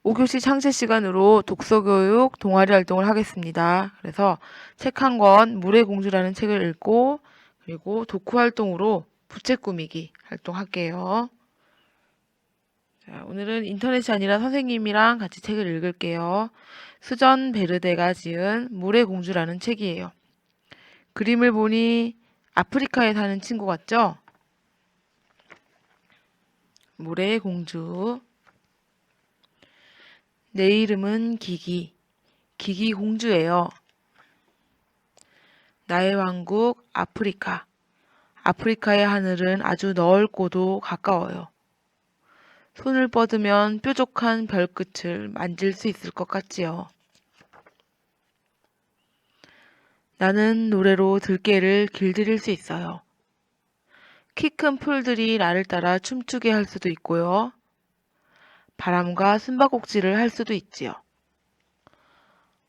5교시 창제 시간으로 독서교육 동아리 활동을 하겠습니다. 그래서 책 한 권, 물의 공주라는 책을 읽고, 그리고 독후 활동으로 부채 꾸미기 활동할게요. 자, 오늘은 인터넷이 아니라 선생님이랑 같이 책을 읽을게요. 수전 베르데가 지은 물의 공주라는 책이에요. 그림을 보니 아프리카에 사는 친구 같죠? 물의 공주. 내 이름은 기기. 기기 공주예요. 나의 왕국 아프리카. 아프리카의 하늘은 아주 넓고도 가까워요. 손을 뻗으면 뾰족한 별끝을 만질 수 있을 것 같지요. 나는 노래로 들개를 길들일 수 있어요. 키 큰 풀들이 나를 따라 춤추게 할 수도 있고요. 바람과 숨바꼭질을 할 수도 있지요.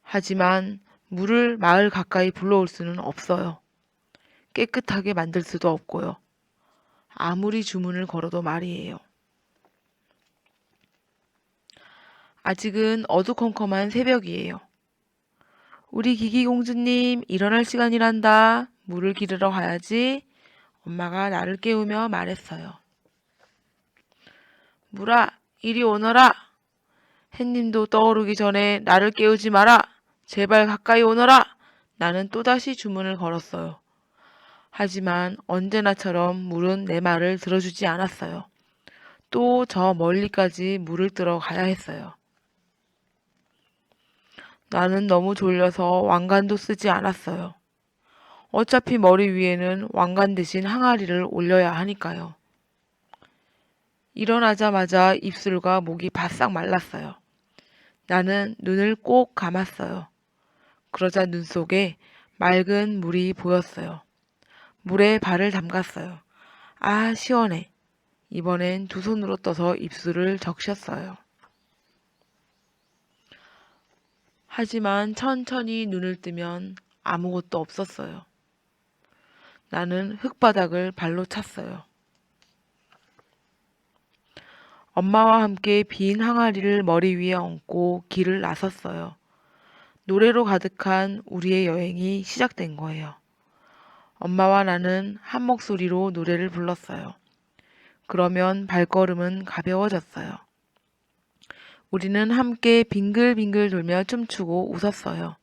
하지만 물을 마을 가까이 불러올 수는 없어요. 깨끗하게 만들 수도 없고요. 아무리 주문을 걸어도 말이에요. 아직은 어두컴컴한 새벽이에요. 우리 기기공주님 일어날 시간이란다. 물을 기르러 가야지. 엄마가 나를 깨우며 말했어요. 물아, 이리 오너라. 햇님도 떠오르기 전에 나를 깨우지 마라. 제발 가까이 오너라. 나는 또다시 주문을 걸었어요. 하지만 언제나처럼 물은 내 말을 들어주지 않았어요. 또 저 멀리까지 물을 뜨러 가야 했어요. 나는 너무 졸려서 왕관도 쓰지 않았어요. 어차피 머리 위에는 왕관 대신 항아리를 올려야 하니까요. 일어나자마자 입술과 목이 바싹 말랐어요. 나는 눈을 꼭 감았어요. 그러자 눈 속에 맑은 물이 보였어요. 물에 발을 담갔어요. 아, 시원해. 이번엔 두 손으로 떠서 입술을 적셨어요. 하지만 천천히 눈을 뜨면 아무것도 없었어요. 나는 흙바닥을 발로 찼어요. 엄마와 함께 빈 항아리를 머리 위에 얹고 길을 나섰어요. 노래로 가득한 우리의 여행이 시작된 거예요. 엄마와 나는 한 목소리로 노래를 불렀어요. 그러면 발걸음은 가벼워졌어요. 우리는 함께 빙글빙글 돌며 춤추고 웃었어요.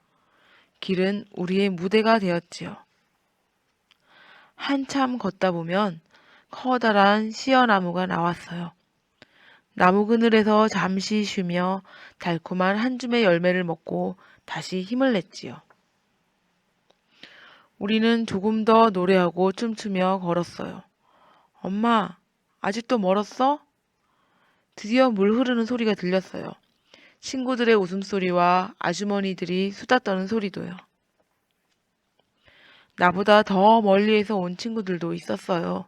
길은 우리의 무대가 되었지요. 한참 걷다 보면 커다란 시어나무가 나왔어요. 나무 그늘에서 잠시 쉬며 달콤한 한 줌의 열매를 먹고 다시 힘을 냈지요. 우리는 조금 더 노래하고 춤추며 걸었어요. 엄마, 아직도 멀었어? 드디어 물 흐르는 소리가 들렸어요. 친구들의 웃음소리와 아주머니들이 수다 떠는 소리도요. 나보다 더 멀리에서 온 친구들도 있었어요.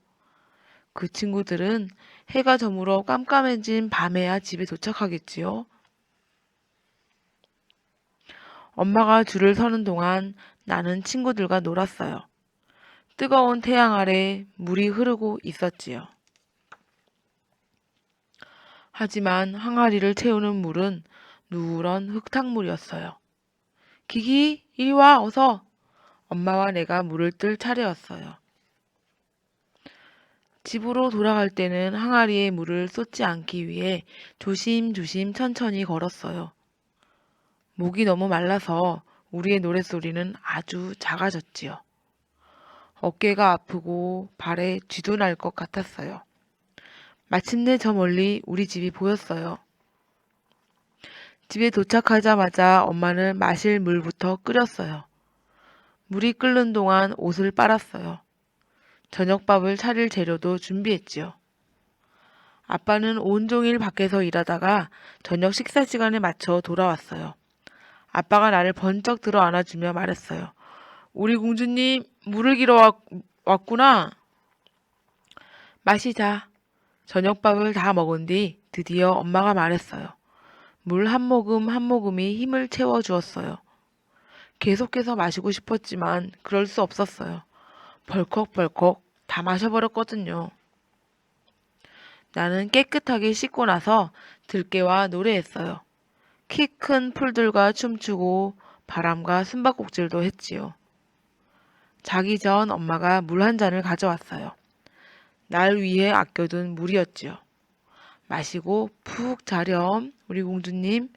그 친구들은 해가 저물어 깜깜해진 밤에야 집에 도착하겠지요. 엄마가 줄을 서는 동안 나는 친구들과 놀았어요. 뜨거운 태양 아래 물이 흐르고 있었지요. 하지만 항아리를 채우는 물은 누런 흙탕물이었어요. 기기, 이리 와, 어서! 엄마와 내가 물을 뜰 차례였어요. 집으로 돌아갈 때는 항아리에 물을 쏟지 않기 위해 조심조심 천천히 걸었어요. 목이 너무 말라서 우리의 노랫소리는 아주 작아졌지요. 어깨가 아프고 발에 쥐도 날 것 같았어요. 마침내 저 멀리 우리 집이 보였어요. 집에 도착하자마자 엄마는 마실 물부터 끓였어요. 물이 끓는 동안 옷을 빨았어요. 저녁밥을 차릴 재료도 준비했지요. 아빠는 온종일 밖에서 일하다가 저녁 식사 시간에 맞춰 돌아왔어요. 아빠가 나를 번쩍 들어 안아주며 말했어요. 우리 공주님, 물을 기러 왔구나. 마시자. 저녁밥을 다 먹은 뒤 드디어 엄마가 말했어요. 물 한 모금 한 모금이 힘을 채워주었어요. 계속해서 마시고 싶었지만 그럴 수 없었어요. 벌컥벌컥 다 마셔버렸거든요. 나는 깨끗하게 씻고 나서 들깨와 노래했어요. 키 큰 풀들과 춤추고 바람과 숨바꼭질도 했지요. 자기 전 엄마가 물 한 잔을 가져왔어요. 날 위해 아껴둔 물이었지요. 마시고 푹 자렴, 우리 공주님.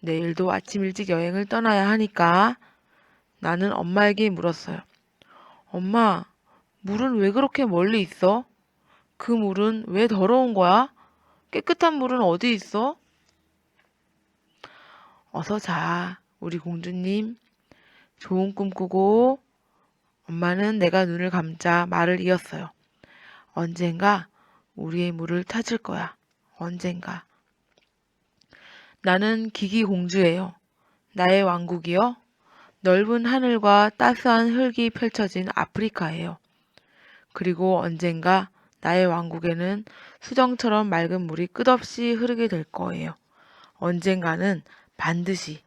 내일도 아침 일찍 여행을 떠나야 하니까. 나는 엄마에게 물었어요. 엄마, 물은 왜 그렇게 멀리 있어? 그 물은 왜 더러운 거야? 깨끗한 물은 어디 있어? 어서 자, 우리 공주님. 좋은 꿈 꾸고. 엄마는 내가 눈을 감자 말을 이었어요. 언젠가 우리의 물을 찾을 거야. 언젠가. 나는 기기 공주예요. 나의 왕국이요. 넓은 하늘과 따스한 흙이 펼쳐진 아프리카예요. 그리고 언젠가 나의 왕국에는 수정처럼 맑은 물이 끝없이 흐르게 될 거예요. 언젠가는 반드시.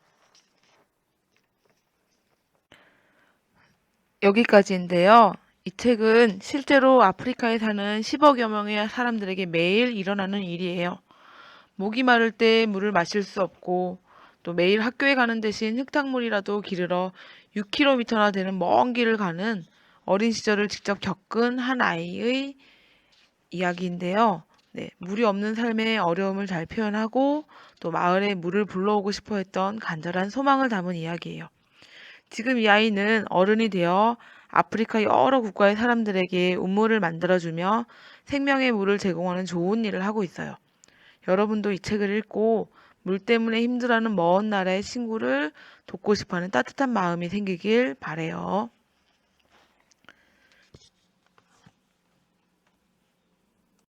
여기까지인데요. 이 책은 실제로 아프리카에 사는 10억여 명의 사람들에게 매일 일어나는 일이에요. 목이 마를 때 물을 마실 수 없고 또 매일 학교에 가는 대신 흙탕물이라도 기르러 6km나 되는 먼 길을 가는 어린 시절을 직접 겪은 한 아이의 이야기인데요. 네, 물이 없는 삶의 어려움을 잘 표현하고 또 마을에 물을 불러오고 싶어 했던 간절한 소망을 담은 이야기예요. 지금 이 아이는 어른이 되어 아프리카 여러 국가의 사람들에게 우물을 만들어주며 생명의 물을 제공하는 좋은 일을 하고 있어요. 여러분도 이 책을 읽고 물 때문에 힘들어하는 먼 나라의 친구를 돕고 싶어하는 따뜻한 마음이 생기길 바래요.